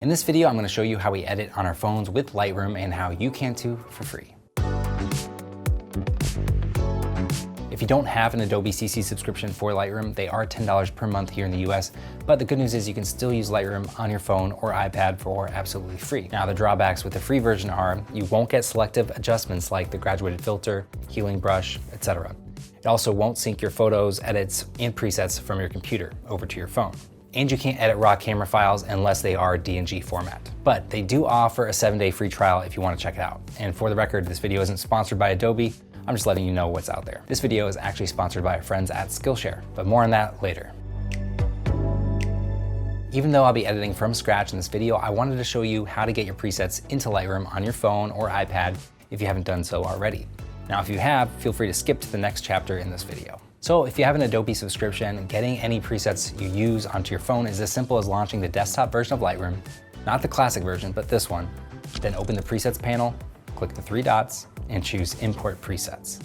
In this video, I'm going to show you how we edit on our phones with Lightroom and how you can too for free. If you don't have an Adobe CC subscription for Lightroom, they are $10 per month here in the US, but the good news is you can still use Lightroom on your phone or iPad for absolutely free. Now, the drawbacks with the free version are you won't get selective adjustments like the graduated filter, healing brush, etc. It also won't sync your photos, edits, and presets from your computer over to your phone. And you can't edit raw camera files unless they are DNG format. But they do offer a 7-day free trial if you want to check it out. And for the record, this video isn't sponsored by Adobe. I'm just letting you know what's out there. This video is actually sponsored by our friends at Skillshare, but more on that later. Even though I'll be editing from scratch in this video, I wanted to show you how to get your presets into Lightroom on your phone or iPad if you haven't done so already. Now, if you have, feel free to skip to the next chapter in this video. So if you have an Adobe subscription, getting any presets you use onto your phone is as simple as launching the desktop version of Lightroom, not the classic version, but this one. Then open the presets panel, click the 3 dots, and choose Import Presets.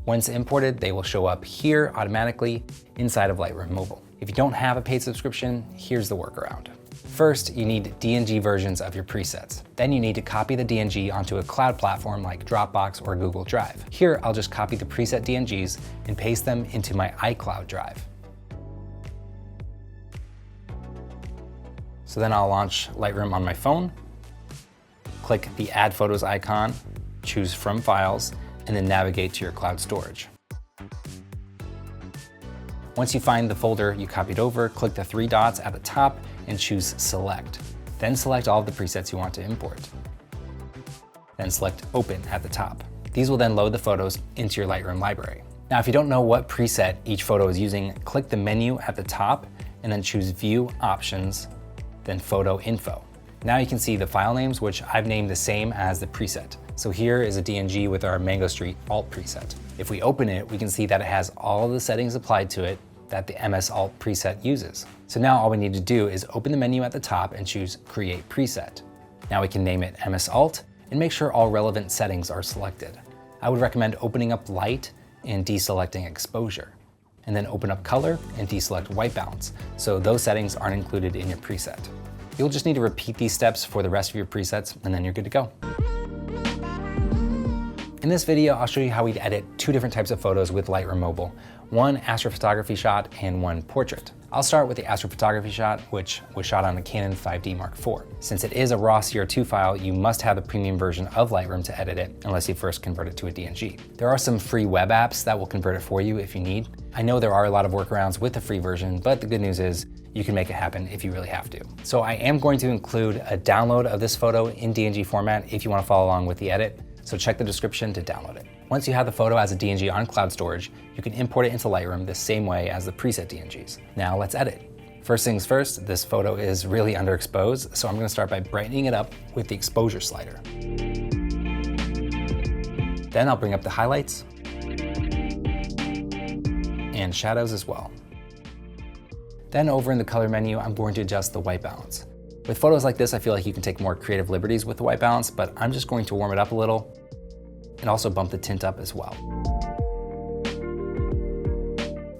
Once imported, they will show up here automatically inside of Lightroom Mobile. If you don't have a paid subscription, here's the workaround. First, you need DNG versions of your presets. Then you need to copy the DNG onto a cloud platform like Dropbox or Google Drive. Here, I'll just copy the preset DNGs and paste them into my iCloud drive. So then I'll launch Lightroom on my phone, click the Add Photos icon, choose From Files, and then navigate to your cloud storage. Once you find the folder you copied over, click the 3 dots at the top and choose Select. Then select all of the presets you want to import. Then select Open at the top. These will then load the photos into your Lightroom library. Now, if you don't know what preset each photo is using, click the menu at the top and then choose View Options, then Photo Info. Now you can see the file names, which I've named the same as the preset. So here is a DNG with our Mango Street Alt preset. If we open it, we can see that it has all of the settings applied to it that the MS Alt preset uses. So now all we need to do is open the menu at the top and choose Create Preset. Now we can name it MS Alt and make sure all relevant settings are selected. I would recommend opening up Light and deselecting Exposure, and then open up Color and deselect White Balance, so those settings aren't included in your preset. You'll just need to repeat these steps for the rest of your presets, and then you're good to go. In this video, I'll show you how we'd edit 2 different types of photos with Lightroom Mobile, one astrophotography shot and one portrait. I'll start with the astrophotography shot, which was shot on a Canon 5D Mark IV. Since it is a raw CR2 file, you must have the premium version of Lightroom to edit it, unless you first convert it to a DNG. There are some free web apps that will convert it for you if you need. I know there are a lot of workarounds with the free version, but the good news is you can make it happen if you really have to. So I am going to include a download of this photo in DNG format if you want to follow along with the edit. So check the description to download it. Once you have the photo as a DNG on cloud storage, you can import it into Lightroom the same way as the preset DNGs. Now let's edit. First things first, this photo is really underexposed, so I'm going to start by brightening it up with the exposure slider. Then I'll bring up the highlights and shadows as well. Then over in the color menu, I'm going to adjust the white balance. With photos like this, I feel like you can take more creative liberties with the white balance, but I'm just going to warm it up a little and also bump the tint up as well.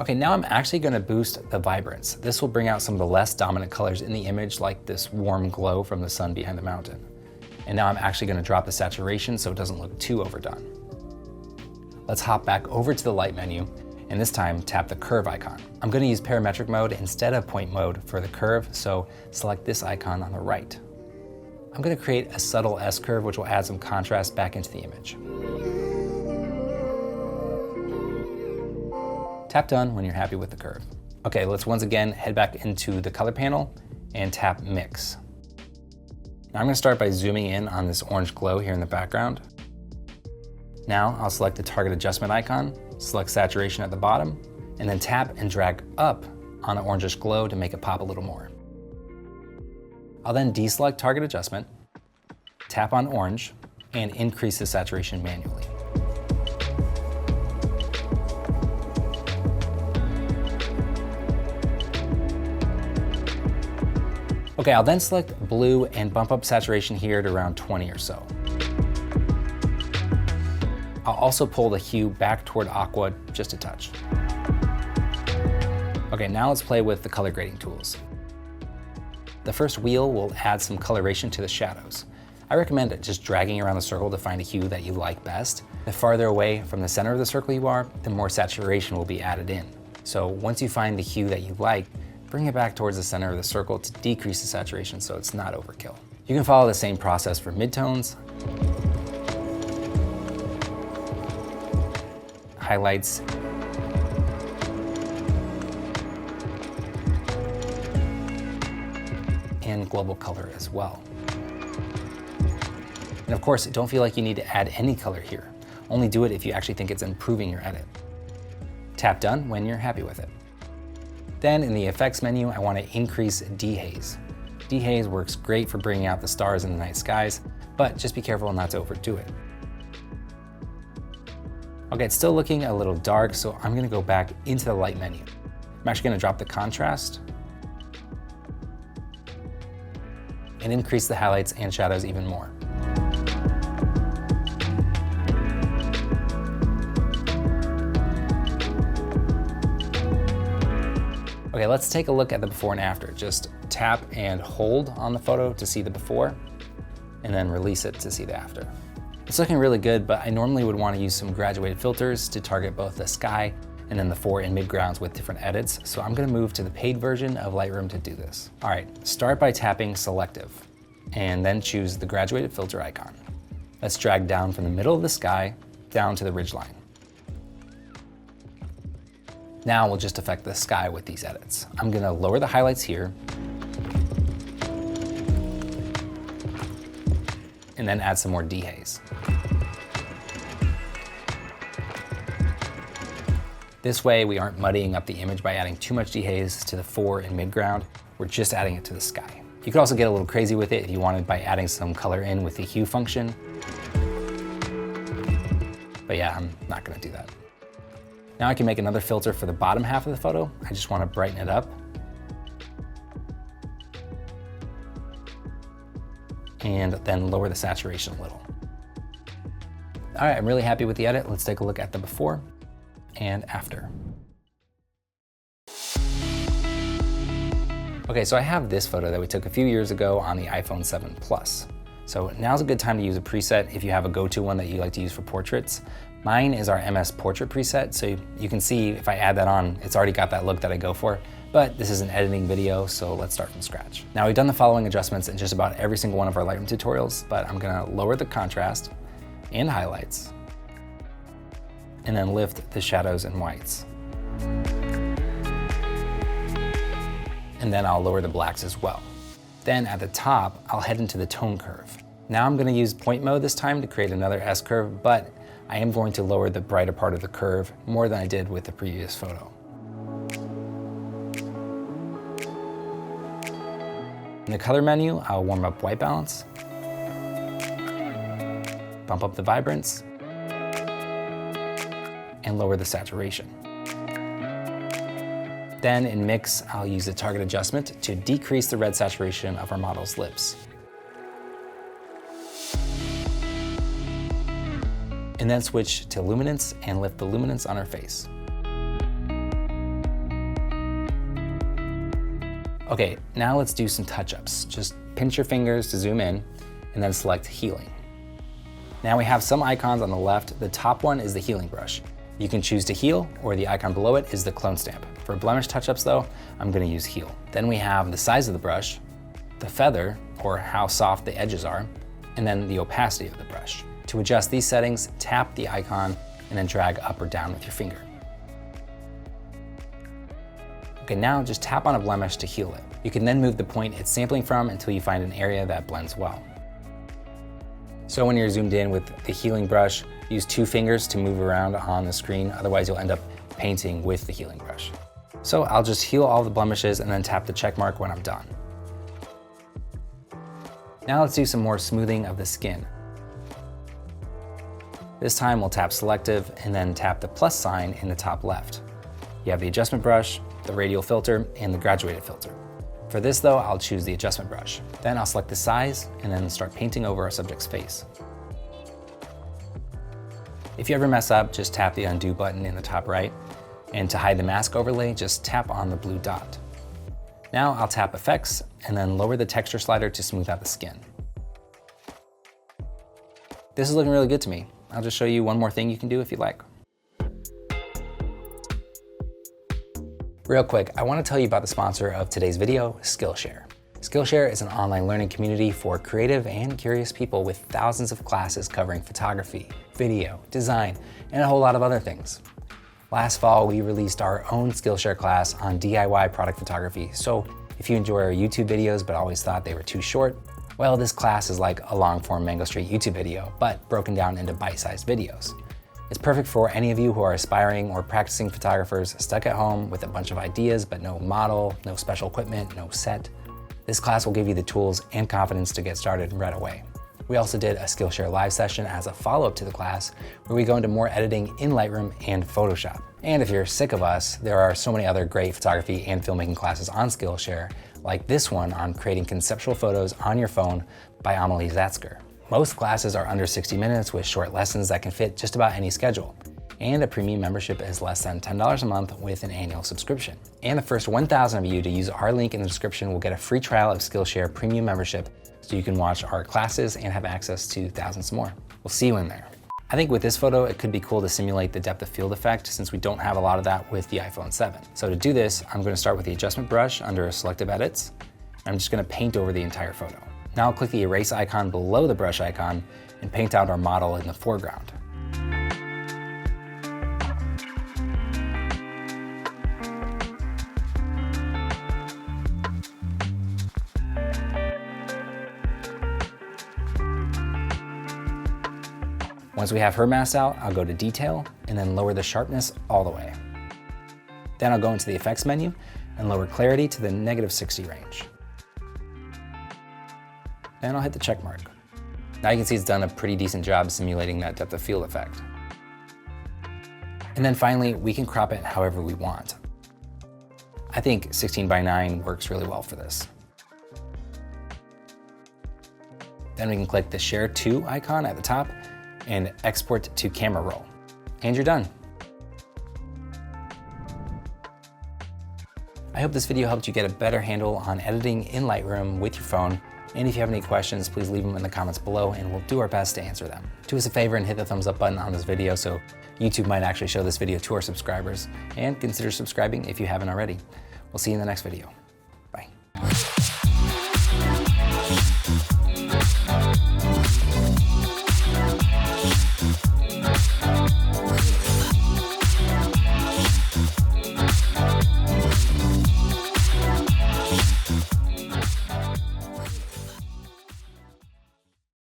Okay, now I'm actually going to boost the vibrance. This will bring out some of the less dominant colors in the image, like this warm glow from the sun behind the mountain. And now I'm actually going to drop the saturation so it doesn't look too overdone. Let's hop back over to the light menu, and this time tap the curve icon. I'm going to use parametric mode instead of point mode for the curve, so select this icon on the right. I'm going to create a subtle S-curve, which will add some contrast back into the image. Tap done when you're happy with the curve. Okay, let's once again head back into the color panel and tap Mix. Now I'm going to start by zooming in on this orange glow here in the background. Now I'll select the target adjustment icon, select saturation at the bottom, and then tap and drag up on the orangish glow to make it pop a little more. I'll then deselect target adjustment, tap on orange, and increase the saturation manually. Okay, I'll then select blue and bump up saturation here to around 20 or so. I'll also pull the hue back toward aqua just a touch. Okay, now let's play with the color grading tools. The first wheel will add some coloration to the shadows. I recommend just dragging around the circle to find a hue that you like best. The farther away from the center of the circle you are, the more saturation will be added in. So once you find the hue that you like, bring it back towards the center of the circle to decrease the saturation so it's not overkill. You can follow the same process for midtones, highlights, and global color as well. And of course, don't feel like you need to add any color here. Only do it if you actually think it's improving your edit. Tap done when you're happy with it. Then in the effects menu, I want to increase dehaze. Dehaze works great for bringing out the stars in the night skies, but just be careful not to overdo it. Okay, it's still looking a little dark, so I'm gonna go back into the light menu. I'm actually gonna drop the contrast and increase the highlights and shadows even more. Okay, let's take a look at the before and after. Just tap and hold on the photo to see the before, and then release it to see the after. It's looking really good, but I normally would want to use some graduated filters to target both the sky and then the fore and midgrounds with different edits. So I'm gonna move to the paid version of Lightroom to do this. All right, start by tapping selective, and then choose the graduated filter icon. Let's drag down from the middle of the sky down to the ridgeline. Now we'll just affect the sky with these edits. I'm gonna lower the highlights here, and then add some more dehaze. This way we aren't muddying up the image by adding too much dehaze to the fore and midground. We're just adding it to the sky. You could also get a little crazy with it if you wanted by adding some color in with the hue function. But yeah, I'm not gonna do that. Now I can make another filter for the bottom half of the photo. I just wanna brighten it up. And then lower the saturation a little. All right, I'm really happy with the edit. Let's take a look at the before and after. Okay, so I have this photo that we took a few years ago on the iPhone 7 Plus. So now's a good time to use a preset if you have a go-to one that you like to use for portraits. Mine is our MS Portrait preset, so you can see if I add that on, it's already got that look that I go for, but this is an editing video, so let's start from scratch. Now we've done the following adjustments in just about every single one of our Lightroom tutorials, but I'm gonna lower the contrast and highlights, and then lift the shadows and whites. And then I'll lower the blacks as well. Then at the top, I'll head into the tone curve. Now I'm gonna use point mode this time to create another S curve, but I am going to lower the brighter part of the curve more than I did with the previous photo. In the color menu, I'll warm up white balance, bump up the vibrance, and lower the saturation. Then in mix, I'll use the target adjustment to decrease the red saturation of our model's lips. And then switch to luminance and lift the luminance on her face. Okay, now let's do some touch-ups. Just pinch your fingers to zoom in and then select healing. Now we have some icons on the left. The top one is the healing brush. You can choose to heal, or the icon below it is the clone stamp. For blemish touch-ups though, I'm gonna use heal. Then we have the size of the brush, the feather, or how soft the edges are, and then the opacity of the brush. To adjust these settings, tap the icon and then drag up or down with your finger. Okay, now just tap on a blemish to heal it. You can then move the point it's sampling from until you find an area that blends well. So when you're zoomed in with the healing brush, use 2 fingers to move around on the screen, otherwise you'll end up painting with the healing brush. So I'll just heal all the blemishes and then tap the check mark when I'm done. Now let's do some more smoothing of the skin. This time we'll tap selective and then tap the plus sign in the top left. You have the adjustment brush, the radial filter, and the graduated filter. For this though, I'll choose the adjustment brush. Then I'll select the size and then start painting over our subject's face. If you ever mess up, just tap the undo button in the top right. And to hide the mask overlay, just tap on the blue dot. Now I'll tap Effects and then lower the texture slider to smooth out the skin. This is looking really good to me. I'll just show you one more thing you can do if you like. Real quick, I want to tell you about the sponsor of today's video, Skillshare. Skillshare is an online learning community for creative and curious people with thousands of classes covering photography, video, design, and a whole lot of other things. Last fall, we released our own Skillshare class on DIY product photography. So if you enjoy our YouTube videos but always thought they were too short, well, this class is like a long-form Mango Street YouTube video, but broken down into bite-sized videos. It's perfect for any of you who are aspiring or practicing photographers stuck at home with a bunch of ideas but no model, no special equipment, no set. This class will give you the tools and confidence to get started right away. We also did a Skillshare live session as a follow-up to the class where we go into more editing in Lightroom and Photoshop. And if you're sick of us, there are so many other great photography and filmmaking classes on Skillshare, like this one on creating conceptual photos on your phone by Amelie Zatzker. Most classes are under 60 minutes with short lessons that can fit just about any schedule. And a premium membership is less than $10 a month with an annual subscription. And the first 1,000 of you to use our link in the description will get a free trial of Skillshare premium membership so you can watch our classes and have access to thousands more. We'll see you in there. I think with this photo, it could be cool to simulate the depth of field effect since we don't have a lot of that with the iPhone 7. So to do this, I'm going to start with the adjustment brush under selective edits. I'm just going to paint over the entire photo. Now I'll click the erase icon below the brush icon and paint out our model in the foreground. Once we have her masked out, I'll go to Detail and then lower the sharpness all the way. Then I'll go into the Effects menu and lower Clarity to the -60 range. Then I'll hit the check mark. Now you can see it's done a pretty decent job simulating that depth of field effect. And then finally, we can crop it however we want. I think 16:9 works really well for this. Then we can click the Share To icon at the top and export to camera roll. And you're done. I hope this video helped you get a better handle on editing in Lightroom with your phone. And if you have any questions, please leave them in the comments below and we'll do our best to answer them. Do us a favor and hit the thumbs up button on this video so YouTube might actually show this video to our subscribers. And consider subscribing if you haven't already. We'll see you in the next video. Bye.